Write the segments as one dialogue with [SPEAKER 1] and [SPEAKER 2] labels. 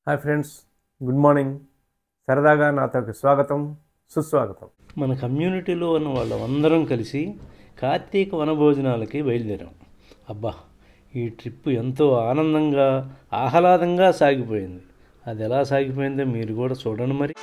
[SPEAKER 1] Hi friends, good morning. సరదాగా నాతోకి స్వాగతం, సుస్వాగతం.
[SPEAKER 2] మన కమ్యూనిటీలో ఉన్న వాళ్ళందరం కలిసి కార్తీక వనభోజనాలకి బయలుదేరాం. అబ్బా, ఈ ట్రిప్ ఎంతో ఆనందంగా ఆహ్లాదంగా సాగిపోయింది. అది ఎలా సాగిపోయిందో మీరు కూడా చూడండి మరి.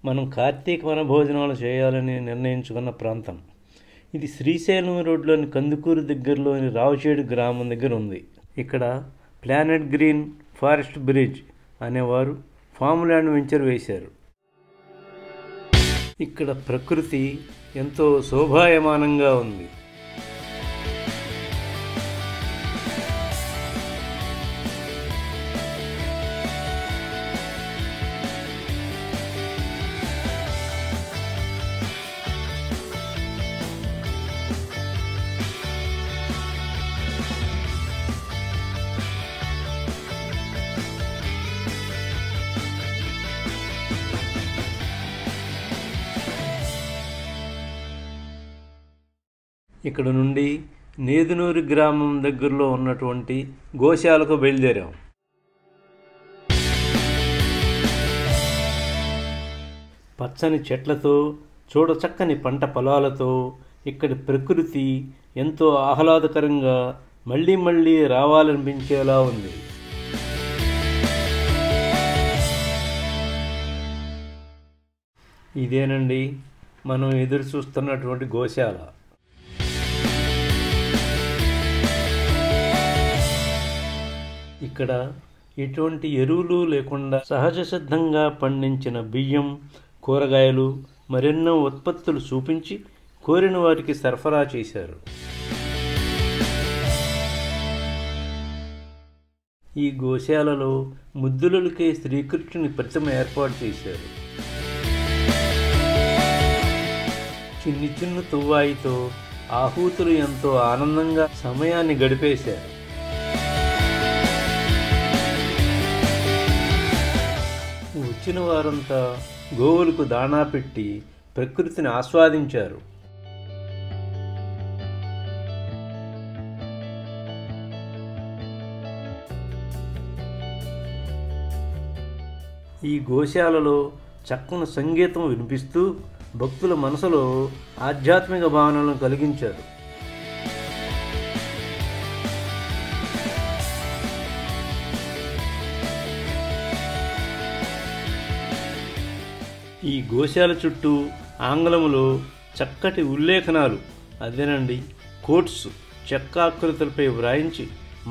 [SPEAKER 2] మనం కార్తీక వనభోజనాలు చేయాలని నిర్ణయించుకున్న ప్రాంతం ఇది. శ్రీశైలం రోడ్లోని కందుకూరు దగ్గరలోని రావుచేడు గ్రామం దగ్గర ఉంది. ఇక్కడ ప్లానెట్ గ్రీన్ ఫారెస్ట్ బ్రిడ్జ్ అనేవారు ఫామ్ ల్యాండ్ వెంచర్ వేశారు. ఇక్కడ ప్రకృతి ఎంతో శోభాయమానంగా ఉంది. ఇక్కడ నుండి నేదునూరు గ్రామం దగ్గరలో ఉన్నటువంటి గోశాలకు బయలుదేరాం. పచ్చని చెట్లతో, చూడచక్కని పంట పొలాలతో ఇక్కడి ప్రకృతి ఎంతో ఆహ్లాదకరంగా మళ్ళీ మళ్ళీ రావాలనిపించేలా ఉంది. ఇదేనండి మనం ఎదురు చూస్తున్నటువంటి గోశాల. ఇక్కడ ఎటువంటి ఎరువులు లేకుండా సహజ సిద్ధంగా పండించిన బియ్యం, కూరగాయలు, మరెన్నో ఉత్పత్తులు చూపించి కోరిన వారికి సరఫరా చేశారు. ఈ గోశాలలో ముద్దులకే శ్రీకృష్ణుని ప్రతిమ ఏర్పాటు చేశారు. చిన్ని చిన్న తువ్వాయితో ఆహూతులు ఎంతో ఆనందంగా సమయాన్ని గడిపేశారు. వచ్చిన వారంతా గోవులకు దాణా పెట్టి ప్రకృతిని ఆస్వాదించారు. ఈ గోశాలలో చక్కని సంగీతం వినిపిస్తూ భక్తుల మనసులో ఆధ్యాత్మిక భావనలను కలిగించారు. ఈ గోశాల చుట్టూ ఆంగ్లములో చక్కటి ఉల్లేఖనాలు, అదేనండి కోట్స్, చెక్కాకృతులపై వ్రాయించి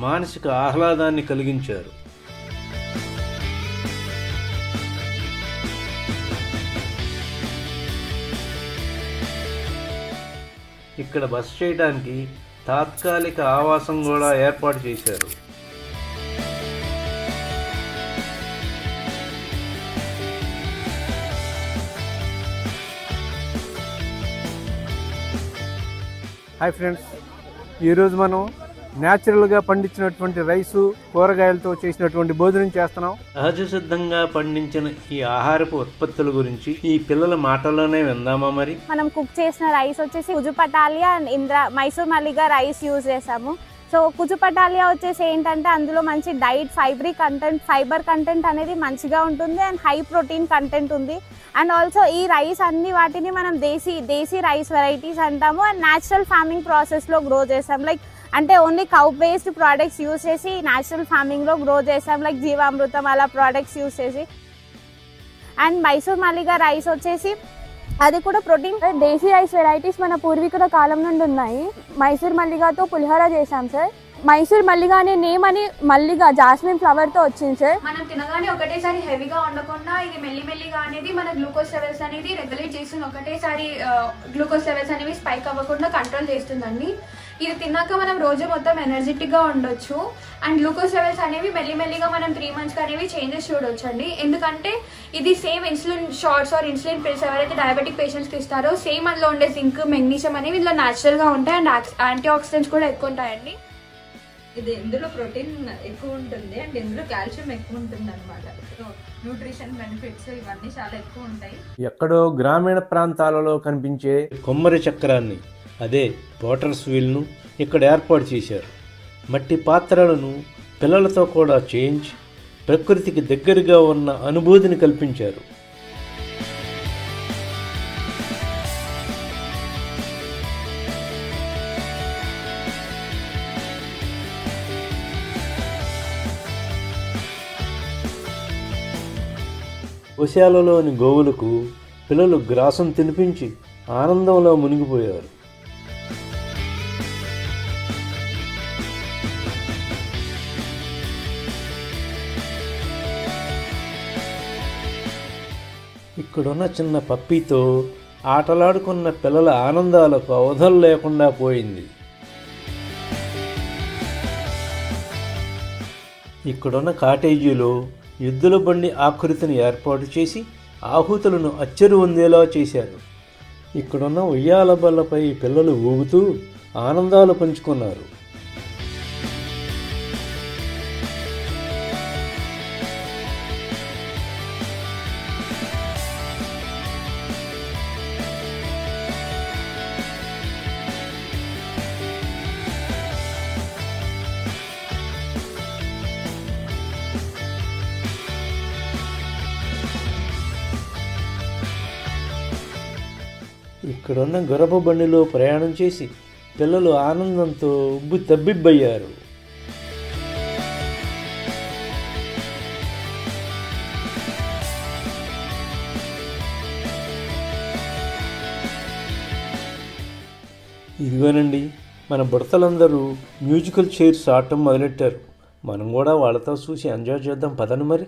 [SPEAKER 2] మానసిక ఆహ్లాదాన్ని కలిగించారు. ఇక్కడ బస చేయడానికి తాత్కాలిక ఆవాసం కూడా ఏర్పాటు చేశారు.
[SPEAKER 1] హాయ్ ఫ్రెండ్స్, ఈరోజు మనం న్యాచురల్గా పండించినటువంటి రైసు, కూరగాయలతో చేసినటువంటి భోజనం చేస్తున్నాం.
[SPEAKER 2] సహజ సిద్ధంగా పండించిన ఈ ఆహారపు ఉత్పత్తుల గురించి ఈ పిల్లల మాటల్లోనే విందామా మరి.
[SPEAKER 3] మనం కుక్ చేసిన రైస్ వచ్చేసి కుజుపటాలియా అండ్ మైసూర్ మల్లిగా రైస్ యూజ్ చేసాము. సో కుజుపటాలియా వచ్చేసి ఏంటంటే అందులో మంచి డైట్ ఫైబర్ కంటెంట్ అనేది మంచిగా ఉంటుంది అండ్ హై ప్రోటీన్ కంటెంట్ ఉంది. అండ్ ఆల్సో ఈ రైస్ అన్ని వాటిని మనం దేశీ రైస్ వెరైటీస్ అంటాము. అండ్ న్యాచురల్ ఫార్మింగ్ ప్రాసెస్లో గ్రో చేస్తాం. లైక్ అంటే only cow based products use చేసి న్యాచురల్ ఫార్మింగ్లో గ్రో చేసాం. లైక్ జీవామృతం అలా ప్రోడక్ట్స్ యూజ్ చేసి అండ్ మైసూర్ మల్లిగా రైస్ వచ్చేసి అది కూడా ప్రోటీన్.
[SPEAKER 4] దేశీ రైస్ వెరైటీస్ మన పూర్వీకుల కాలం నుండి ఉన్నాయి. మైసూర్ మల్లిగాతో పులిహోర చేశాం సార్. మైసూర్ మల్లిగా అనే నేమ్ అని మల్లిగా జాస్మిన్ ఫ్లవర్ తో వచ్చింది సార్.
[SPEAKER 5] మనం తినగానే ఒకటేసారి హెవీగా ఉండకుండా ఇది మెల్లిమెల్లిగా అనేది మన గ్లూకోజ్ లెవెల్స్ అనేది రెగ్యులేట్ చేస్తుంది. ఒకటేసారి గ్లూకోజ్ లెవెల్స్ అనేవి స్పైక్ అవ్వకుండా కంట్రోల్ చేస్తుందండి. ఇది తిన్నాక మనం రోజు మొత్తం ఎనర్జెటిక్ గా ఉండొచ్చు. అండ్ గ్లూకోజ్ లెవెల్స్ అనేవి మెల్లిమెల్లిగా మనం 3 months అనేవి చేంజెస్ చూడొచ్చు అండి. ఎందుకంటే ఇది same insulin shots or insulin pills ఎవరైతే డయాబెటిక్ పేషెంట్స్ కి ఇస్తారో సేమ్ అందులో ఉండే జింక్, మెగ్నీషియం అనేవి ఇందులో న్యాచురల్ గా ఉంటాయి. అండ్ యాంటీ ఆక్సిడెంట్స్ కూడా ఎక్కువ ఉంటాయండి.
[SPEAKER 6] ఇది ఇందులో ప్రోటీన్ ఎక్కువ ఉంటుంది అండ్ ఇందులో కాల్షియం ఎక్కువ ఉంటుంది అనమాట. న్యూట్రిషన్ బెనిఫిట్స్ ఇవన్నీ చాలా ఎక్కువ ఉంటాయి.
[SPEAKER 1] ఎక్కడో గ్రామీణ ప్రాంతాలలో కనిపించే
[SPEAKER 2] కొమ్మరి చక్రాన్ని, అదే పోటర్స్ వీల్ను ఇక్కడ ఏర్పాటు చేశారు. మట్టి పాత్రలను పిల్లలతో కూడా చేయించి ప్రకృతికి దగ్గరగా ఉన్న అనుభూతిని కల్పించారు. గోశాలలోని గోవులకు పిల్లలు గ్రాసం తినిపించి ఆనందంలో మునిగిపోయారు. ఇక్కడున్న చిన్న పప్పీతో ఆటలాడుకున్న పిల్లల ఆనందాలకు అవధులు లేకుండా పోయింది. ఇక్కడున్న కాటేజీలో ఎద్దుల బండి ఆకృతిని ఏర్పాటు చేసి ఆహుతులను అచ్చరు పొందేలా చేశారు. ఇక్కడున్న ఉయ్యాల బల్లపై పిల్లలు ఊగుతూ ఆనందాలు పంచుకున్నారు. ఇక్కడున్న గుర్రపు బండిలో ప్రయాణం చేసి పిల్లలు ఆనందంతో ఉబ్బు తబ్బిబ్బయ్యారు. ఇదిగోనండి, మన బుడతలందరూ మ్యూజికల్ చైర్స్ ఆడటం మొదలెట్టారు. మనం కూడా వాళ్ళతో చూసి ఎంజాయ్ చేద్దాం పదండి మరి.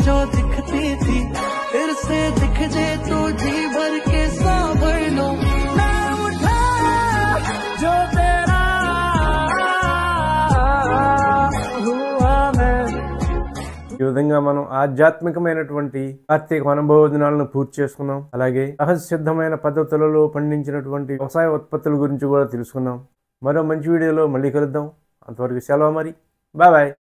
[SPEAKER 7] जो दिखती थी फिर से दिख जे तो जी भर के सांभर लो मैं उठा जो तेरा हुआ मैं.
[SPEAKER 1] ఈ విధంగా మనం ఆధ్యాత్మికమైనటువంటి కార్తీక వనభోజనాలను పూర్తి చేసుకున్నాం. అలాగే సహజ సిద్ధమైన పద్ధతులలో పండించినటువంటి వ్యవసాయ ఉత్పత్తుల గురించి కూడా తెలుసుకున్నాం. మరో మంచి వీడియోలో మళ్ళీ కలుద్దాం. అంతవరకు సెలవు మరి. Bye bye.